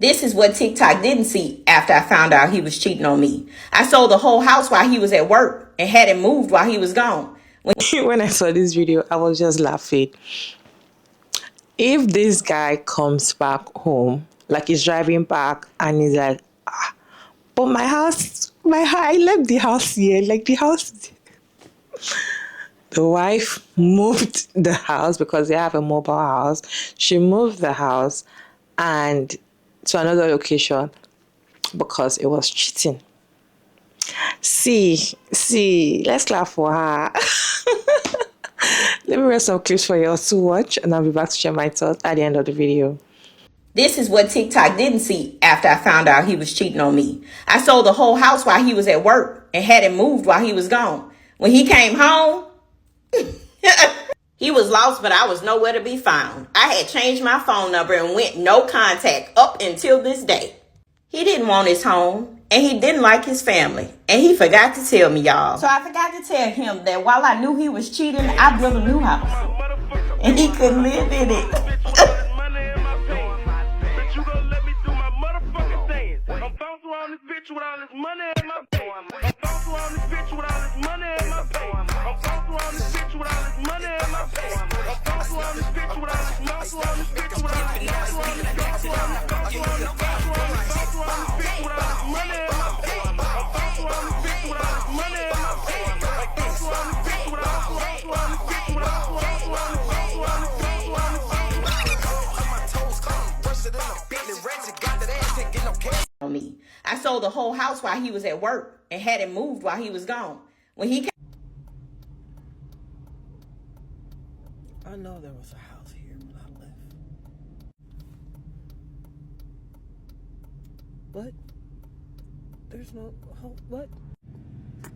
This is what TikTok didn't see after I found out he was cheating on me. I sold the whole house while he was at work and had it moved while he was gone. When I saw this video, I was just laughing. If this guy comes back home, like he's driving back and he's like, but I left the house here, like the house. The wife moved the house because they have a mobile house. She moved the house and to another location because it was cheating. See, let's clap for her. Let me read some clips for you to watch and I'll be back to share my thoughts at the end of the video. This is what TikTok didn't see after I found out he was cheating on me. I sold the whole house while he was at work and had it moved while he was gone. When he came home, he was lost, but I was nowhere to be found. I had changed my phone number and went no contact up until this day. He didn't want his home, and he didn't like his family, and he forgot to tell me, y'all. So I forgot to tell him that while I knew he was cheating, I built a new house, and he couldn't live in it. Me. I sold the whole house while he was at work and had it moved while he was gone. When he came, I know there was a house here when I left. What? There's no what?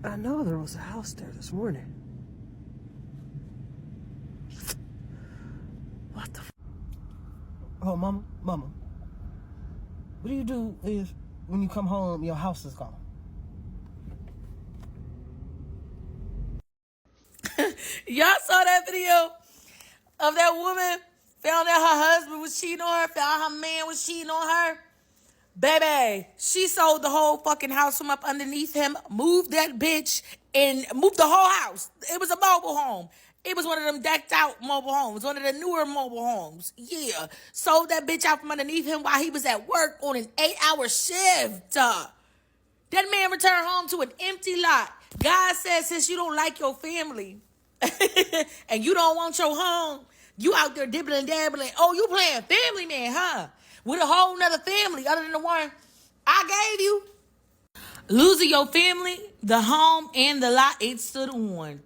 I know there was a house there this morning. What the Oh, mama. What do you do if when you come home your house is gone? Y'all saw that video of that woman found out her husband was cheating on her, found out her man was cheating on her? Baby, she sold the whole fucking house from up underneath him, moved that bitch, and moved the whole house. It was a mobile home. It was one of them decked out mobile homes, one of the newer mobile homes. Yeah. Sold that bitch out from underneath him while he was at work on an 8-hour shift. That man returned home to an empty lot. God says, since you don't like your family and you don't want your home, you out there dibbling dabbling. Oh, you playing family man, huh? With a whole nother family other than the one I gave you. Losing your family, the home, and the lot it stood on.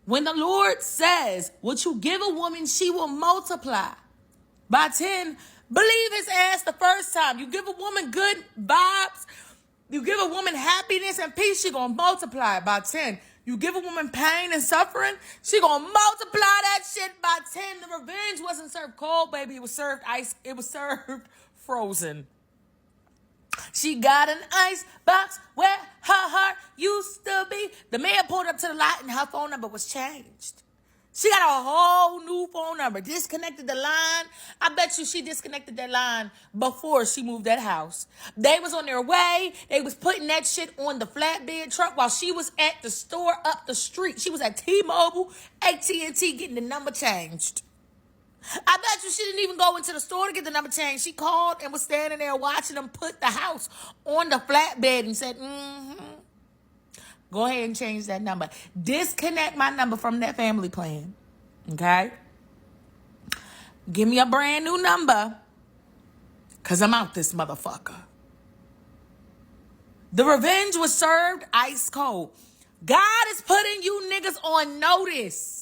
When the Lord says, what you give a woman, she will multiply by 10. Believe his ass the first time. You give a woman good vibes, you give a woman happiness and peace, she gonna multiply by 10. You give a woman pain and suffering, she gonna multiply that shit by 10. The revenge wasn't served cold, baby. It was served ice. It was served frozen. She got an ice box where her heart used to be. The man pulled up to the lot and her phone number was changed. She got a whole new phone number. Disconnected the line. I bet you she disconnected that line before she moved that house. They was on their way. They was putting that shit on the flatbed truck while she was at the store up the street. She was at T-Mobile, AT&T getting the number changed. I bet you she didn't even go into the store to get the number changed. She called and was standing there watching them put the house on the flatbed and said, go ahead and change that number. Disconnect my number from that family plan. Okay? Give me a brand new number, because I'm out this motherfucker. The revenge was served ice cold. God is putting you niggas on notice.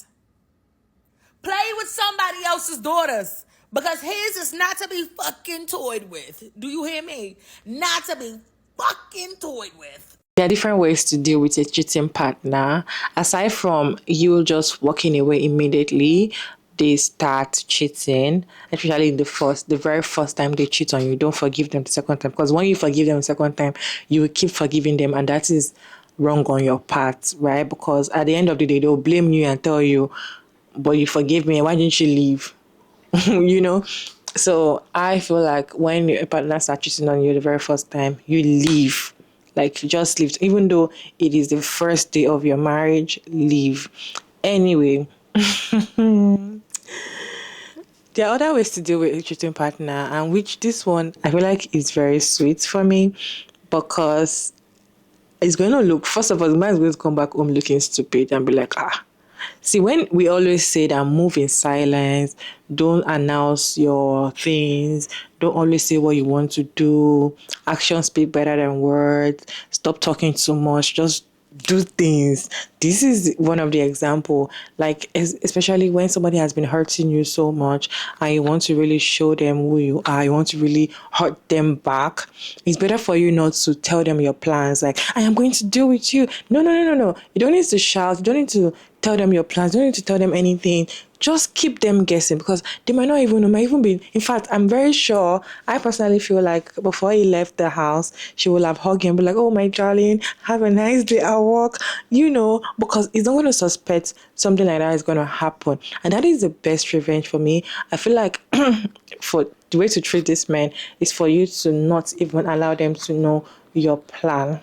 Play with somebody else's daughters, because his is not to be fucking toyed with. Do you hear me? Not to be fucking toyed with. There are different ways to deal with a cheating partner. Aside from you just walking away immediately, they start cheating, especially the very first time they cheat on you. Don't forgive them the second time, because when you forgive them the second time, you will keep forgiving them, and that is wrong on your part, right? Because at the end of the day, they'll blame you and tell you, but you forgave me, why didn't you leave? You know? So I feel like when your partner starts cheating on you the very first time, you leave. Like, you just leave. Even though it is the first day of your marriage, leave. Anyway, there are other ways to deal with a cheating partner, and which this one I feel like is very sweet for me, because it's going to look, first of all, the man is going to come back home looking stupid and be like, ah. See, when we always say that move in silence, don't announce your things, don't always say what you want to do, actions speak better than words, stop talking too much, just do things. This is one of the example, like especially when somebody has been hurting you so much and you want to really show them who you are, you want to really hurt them back. It's better for you not to tell them your plans, like, I am going to deal with you. No. You don't need to shout, you don't need to tell them your plans, you don't need to tell them anything. Just keep them guessing, because they might not even know, might even be, in fact, I'm very sure, I personally feel like before he left the house, she will have hugged him, be like, oh my darling, have a nice day at work, because he's not going to suspect something like that is going to happen. And that is the best revenge for me. I feel like for the way to treat this man is for you to not even allow them to know your plan.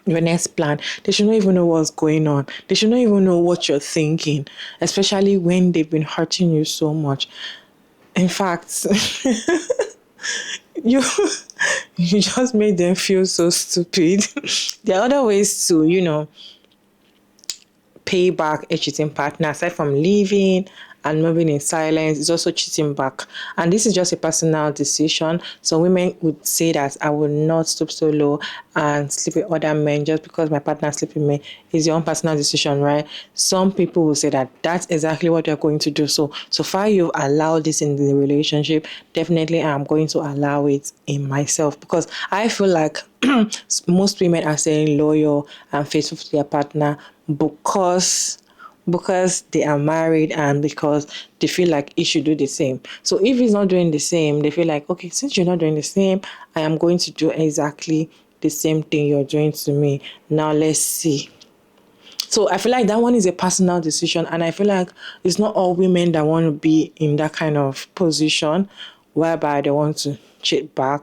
Your next plan. They should not even know what's going on. They should not even know what you're thinking, especially when they've been hurting you so much. In fact, you just made them feel so stupid. There are other ways to, pay back a cheating partner, aside from leaving and moving in silence. Is also cheating back, and this is just a personal decision. So women would say that I will not stoop so low and sleep with other men just because my partner sleep with me. Is your own personal decision, right? Some people will say that that's exactly what they're going to do. So far you've allowed this in the relationship, definitely I'm going to allow it in myself, because I feel like most women are saying loyal and faithful to their partner because they are married and because they feel like he should do the same. So if he's not doing the same, they feel like, okay, since you're not doing the same, I am going to do exactly the same thing you're doing to me. Now let's see. So I feel like that one is a personal decision, and I feel like it's not all women that want to be in that kind of position whereby they want to cheat back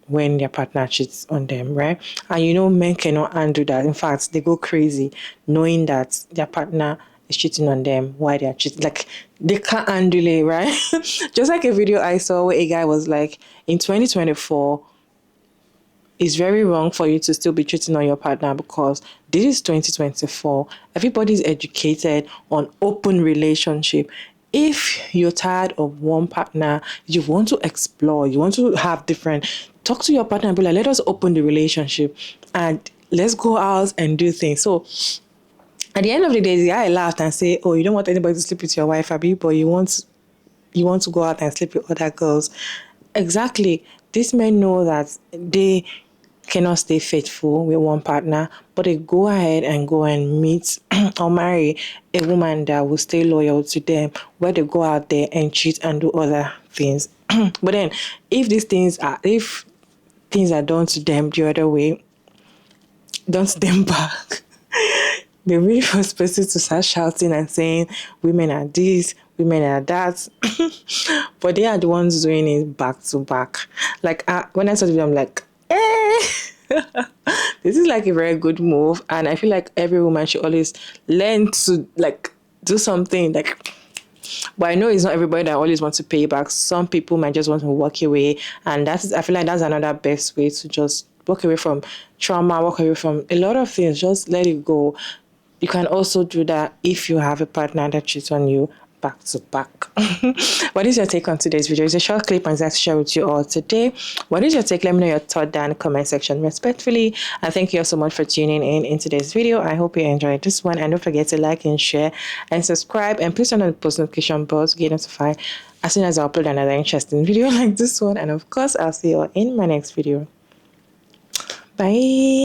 when their partner cheats on them, right? And men cannot undo that. In fact, they go crazy knowing that their partner is cheating on them while they are cheating. Like, they can't handle it, right? Just like a video I saw where a guy was like, in 2024, it's very wrong for you to still be cheating on your partner, because this is 2024. Everybody's educated on open relationship. If you're tired of one partner, you want to explore, you want to have different, talk to your partner and be like, let us open the relationship and let's go out and do things. So at the end of the day, the guy laughed and say, oh, you don't want anybody to sleep with your wife, Abby, but you want to go out and sleep with other girls. Exactly. These men know that they cannot stay faithful with one partner, but they go ahead and go and meet or marry a woman that will stay loyal to them, where they go out there and cheat and do other things. But then if things are done to them the other way, done to them back, the really first person to start shouting and saying women are this, women are that, but they are the ones doing it back to back. Like, when I saw them, I'm like, this is like a very good move, and I feel like every woman should always learn to like do something like. But I know it's not everybody that always wants to pay back. Some people might just want to walk away, and I feel like that's another best way to just walk away from trauma, walk away from a lot of things. Just let it go. You can also do that if you have a partner that cheats on you back to back. What is your take on today's video? It's a short clip and I'd like to share with you all today. What is your take? Let me know your thought down in the comment section respectfully. And thank you all so much for tuning in today's video. I hope you enjoyed this one, and don't forget to like and share and subscribe, and please turn on the post notification bell to get notified as soon as I upload another interesting video like this one. And of course, I'll see you all in my next video. Bye.